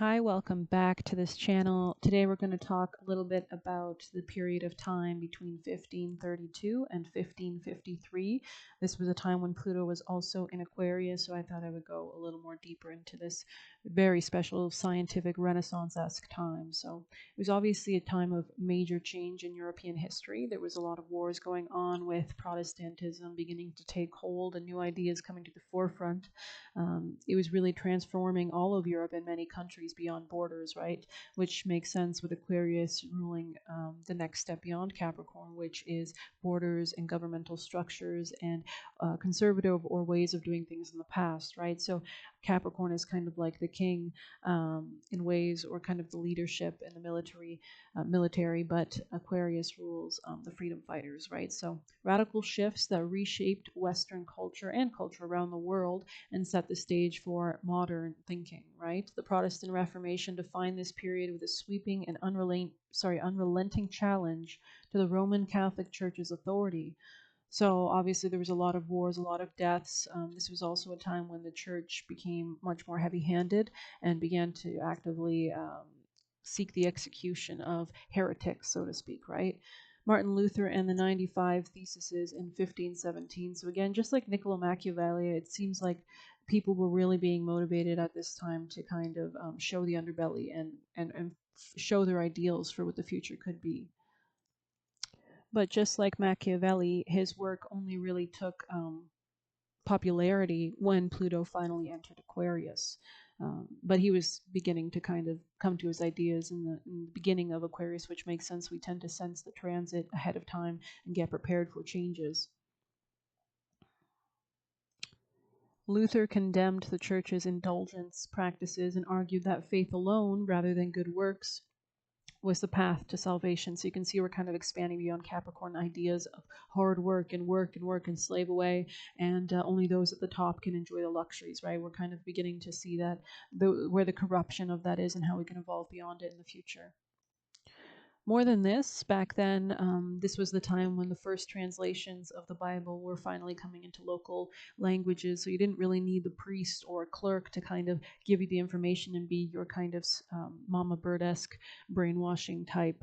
Hi, welcome back to this channel. Today we're going to talk a little bit about the period of time between 1532 and 1553. This was a time when Pluto was also in Aquarius, so I thought I would go a little more deeper into this very special scientific Renaissance-esque time. So it was obviously a time of major change in European history. There was a lot of wars going on with Protestantism beginning to take hold and new ideas coming to the forefront. It was really transforming all of Europe and many countries beyond borders, right? Which makes sense with Aquarius ruling the next step beyond Capricorn, which is borders and governmental structures and conservative or ways of doing things in the past, right? So Capricorn is kind of like the king in ways, or kind of the leadership in the military, but Aquarius rules the freedom fighters, right? So radical shifts that reshaped Western culture and culture around the world and set the stage for modern thinking, right? The Protestant Reformation defined this period with a sweeping and unrelenting challenge to the Roman Catholic Church's authority. So obviously there was a lot of wars, a lot of deaths. This was also a time when the church became much more heavy-handed and began to actively seek the execution of heretics, so to speak, right? Martin Luther and the 95 Theses in 1517. So again, just like Niccolo Machiavelli, it seems like people were really being motivated at this time to kind of show the underbelly and show their ideals for what the future could be. But just like Machiavelli, his work only really took popularity when Pluto finally entered Aquarius. But he was beginning to kind of come to his ideas in the beginning of Aquarius, which makes sense. We tend to sense the transit ahead of time and get prepared for changes. Luther condemned the church's indulgence practices and argued that faith alone, rather than good works, was the path to salvation. So you can see we're kind of expanding beyond Capricorn ideas of hard work and work and work and slave away, and only those at the top can enjoy the luxuries, right? We're kind of beginning to see that where the corruption of that is and how we can evolve beyond it in the future. More than this, back then, this was the time when the first translations of the Bible were finally coming into local languages. So you didn't really need the priest or a clerk to kind of give you the information and be your kind of Mama Bird-esque brainwashing type,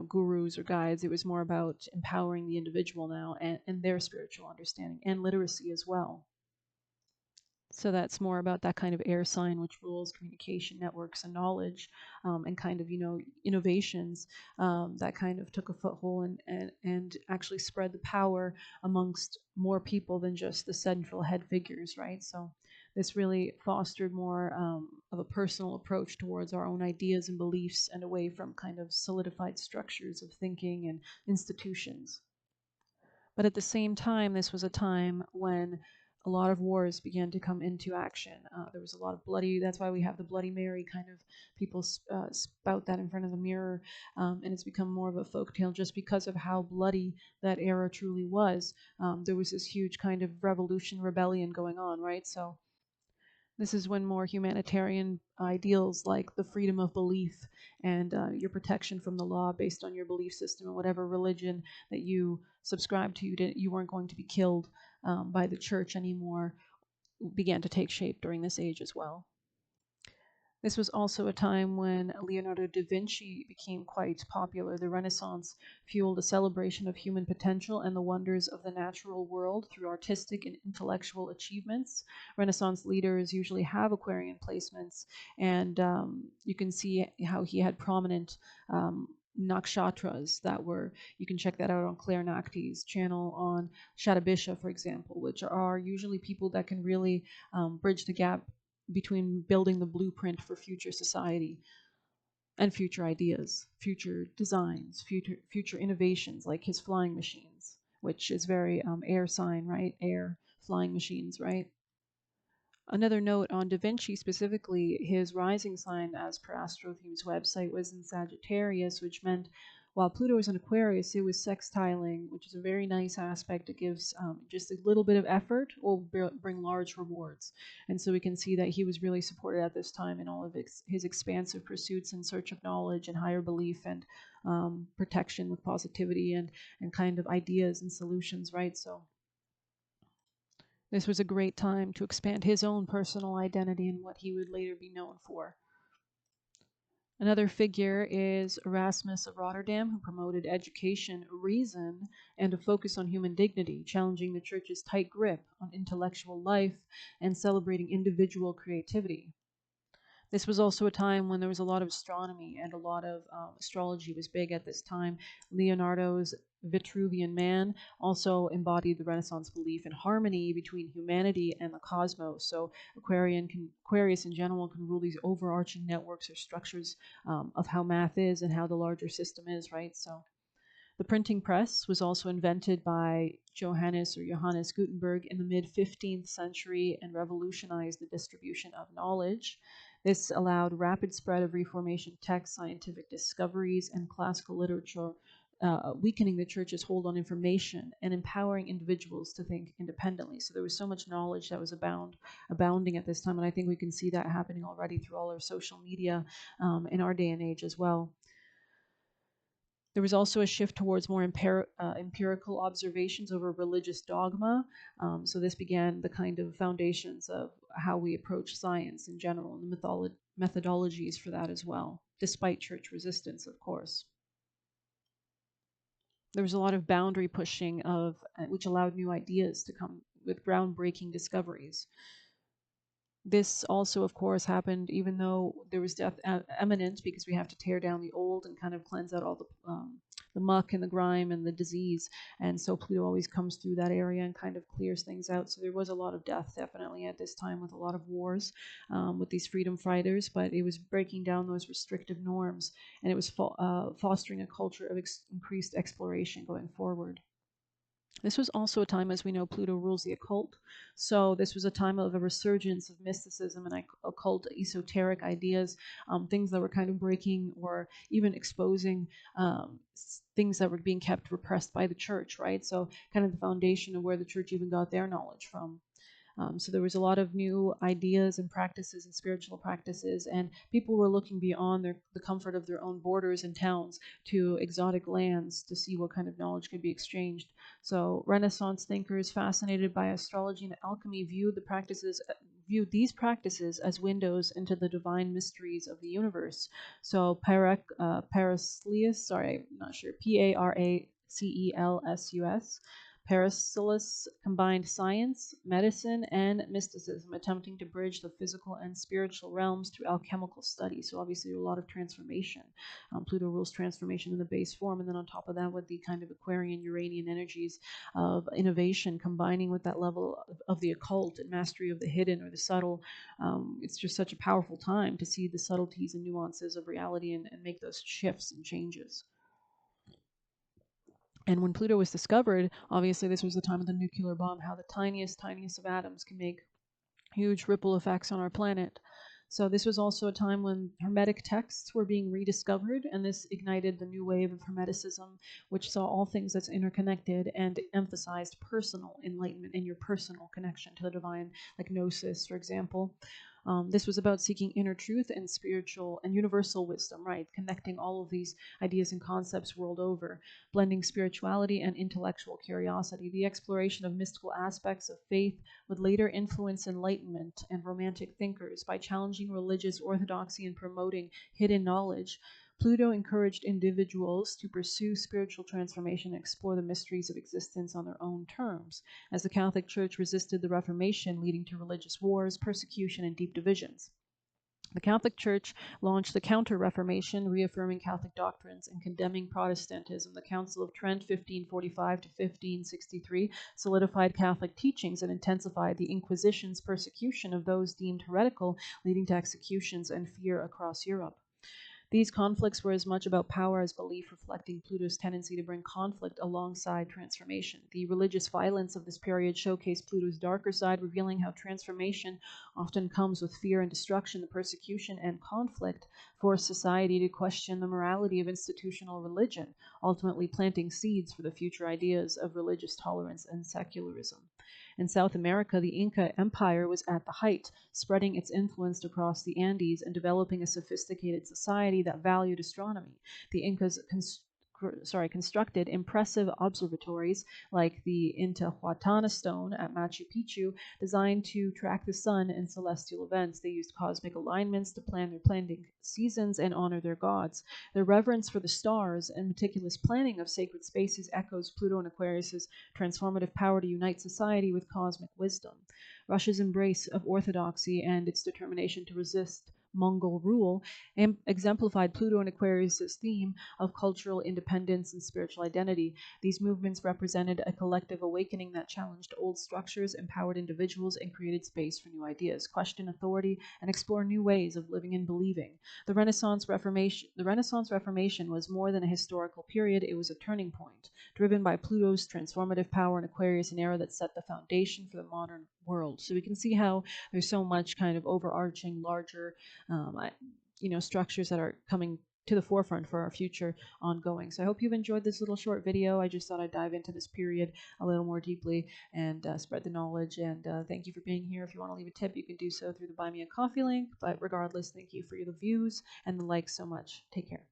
gurus or guides. It was more about empowering the individual now and their spiritual understanding and literacy as well. So that's more about that kind of air sign, which rules communication networks and knowledge, and kind of, innovations that kind of took a foothold and actually spread the power amongst more people than just the central head figures, right? So this really fostered more of a personal approach towards our own ideas and beliefs and away from kind of solidified structures of thinking and institutions. But at the same time, this was a time when a lot of wars began to come into action. There was a lot of bloody, that's why we have the Bloody Mary kind of, people spout that in front of the mirror, and it's become more of a folktale just because of how bloody that era truly was. There was this huge kind of revolution, rebellion going on, right? So this is when more humanitarian ideals like the freedom of belief and your protection from the law based on your belief system and whatever religion that you subscribe to, you weren't going to be killed by the church anymore, began to take shape during this age as well. This was also a time when Leonardo da Vinci became quite popular. The Renaissance fueled a celebration of human potential and the wonders of the natural world through artistic and intellectual achievements. Renaissance leaders usually have Aquarian placements, and you can see how he had prominent nakshatras that were, you can check that out on Claire Nakti's channel on Shatabisha, for example, which are usually people that can really bridge the gap between building the blueprint for future society and future ideas, future designs, future innovations, like his flying machines, which is very air sign, right? Air flying machines, right? Another note on Da Vinci specifically, his rising sign, as per AstroTheme's website, was in Sagittarius, which meant while Pluto was in Aquarius, it was sextiling, which is a very nice aspect. It gives just a little bit of effort will bring large rewards. And so we can see that he was really supported at this time in all of his expansive pursuits in search of knowledge and higher belief and protection with positivity and kind of ideas and solutions, right? So This was a great time to expand his own personal identity and what he would later be known for. Another figure is Erasmus of Rotterdam, who promoted education, reason, and a focus on human dignity, challenging the church's tight grip on intellectual life and celebrating individual creativity. This was also a time when there was a lot of astronomy and a lot of astrology was big at this time. Leonardo's Vitruvian Man also embodied the Renaissance belief in harmony between humanity and the cosmos. So Aquarius in general can rule these overarching networks or structures of how math is and how the larger system is, right? So the printing press was also invented by Johannes Gutenberg in the mid 15th century and revolutionized the distribution of knowledge. This allowed rapid spread of Reformation texts, scientific discoveries, and classical literature, weakening the church's hold on information and empowering individuals to think independently. So there was so much knowledge that was abounding at this time, and I think we can see that happening already through all our social media in our day and age as well. There was also a shift towards more empirical observations over religious dogma. So this began the kind of foundations of how we approach science in general and the methodologies for that as well, despite church resistance, of course. There was a lot of boundary pushing of which allowed new ideas to come with groundbreaking discoveries. This also, of course, happened even though there was death imminent because we have to tear down the old and kind of cleanse out all the muck and the grime and the disease. And so Pluto always comes through that area and kind of clears things out. So there was a lot of death definitely at this time with a lot of wars with these freedom fighters, but it was breaking down those restrictive norms and it was fostering a culture of increased exploration going forward. This was also a time, as we know, Pluto rules the occult. So this was a time of a resurgence of mysticism and occult esoteric ideas, things that were kind of breaking or even exposing things that were being kept repressed by the church, right? So kind of the foundation of where the church even got their knowledge from. So there was a lot of new ideas and practices and spiritual practices, and people were looking beyond the comfort of their own borders and towns to exotic lands to see what kind of knowledge could be exchanged. So Renaissance thinkers fascinated by astrology and alchemy viewed these practices as windows into the divine mysteries of the universe. So Paracelsus, sorry, I'm not sure, Paracelsus, Paracelsus combined science, medicine, and mysticism, attempting to bridge the physical and spiritual realms through alchemical study. So obviously a lot of transformation. Pluto rules transformation in the base form, and then on top of that with the kind of Aquarian, Uranian energies of innovation combining with that level of the occult and mastery of the hidden or the subtle. It's just such a powerful time to see the subtleties and nuances of reality and make those shifts and changes. And when Pluto was discovered, obviously this was the time of the nuclear bomb, how the tiniest of atoms can make huge ripple effects on our planet. So this was also a time when Hermetic texts were being rediscovered, and this ignited the new wave of Hermeticism, which saw all things that's interconnected and emphasized personal enlightenment and your personal connection to the divine, like gnosis, for example. This was about seeking inner truth and spiritual and universal wisdom, right? Connecting all of these ideas and concepts world over, blending spirituality and intellectual curiosity. The exploration of mystical aspects of faith would later influence Enlightenment and Romantic thinkers by challenging religious orthodoxy and promoting hidden knowledge. Pluto encouraged individuals to pursue spiritual transformation and explore the mysteries of existence on their own terms, as the Catholic Church resisted the Reformation, leading to religious wars, persecution, and deep divisions. The Catholic Church launched the Counter Reformation, reaffirming Catholic doctrines and condemning Protestantism. The Council of Trent, 1545 to 1563, solidified Catholic teachings and intensified the Inquisition's persecution of those deemed heretical, leading to executions and fear across Europe. These conflicts were as much about power as belief, reflecting Pluto's tendency to bring conflict alongside transformation. The religious violence of this period showcased Pluto's darker side, revealing how transformation often comes with fear and destruction. The persecution and conflict forced society to question the morality of institutional religion, ultimately planting seeds for the future ideas of religious tolerance and secularism. In South America, the Inca Empire was at the height, spreading its influence across the Andes and developing a sophisticated society that valued astronomy. The Incas constructed impressive observatories like the Intihuatana stone at Machu Picchu, designed to track the sun and celestial events. They used cosmic alignments to plan their planting seasons and honor their gods. Their reverence for the stars and meticulous planning of sacred spaces echoes Pluto and Aquarius's transformative power to unite society with cosmic wisdom. Russia's embrace of orthodoxy and its determination to resist Mongol rule exemplified Pluto and Aquarius' theme of cultural independence and spiritual identity. These movements represented a collective awakening that challenged old structures, empowered individuals, and created space for new ideas, question authority, and explore new ways of living and believing. The Renaissance Reformation was more than a historical period, it was a turning point, driven by Pluto's transformative power in Aquarius, an era that set the foundation for the modern world. So we can see how there's so much kind of overarching, larger um, structures that are coming to the forefront for our future ongoing. So I hope you've enjoyed this little short video. I just thought I'd dive into this period a little more deeply and spread the knowledge. And thank you for being here. If you want to leave a tip, you can do so through the Buy Me a Coffee link. But regardless, thank you for the views and the likes so much. Take care.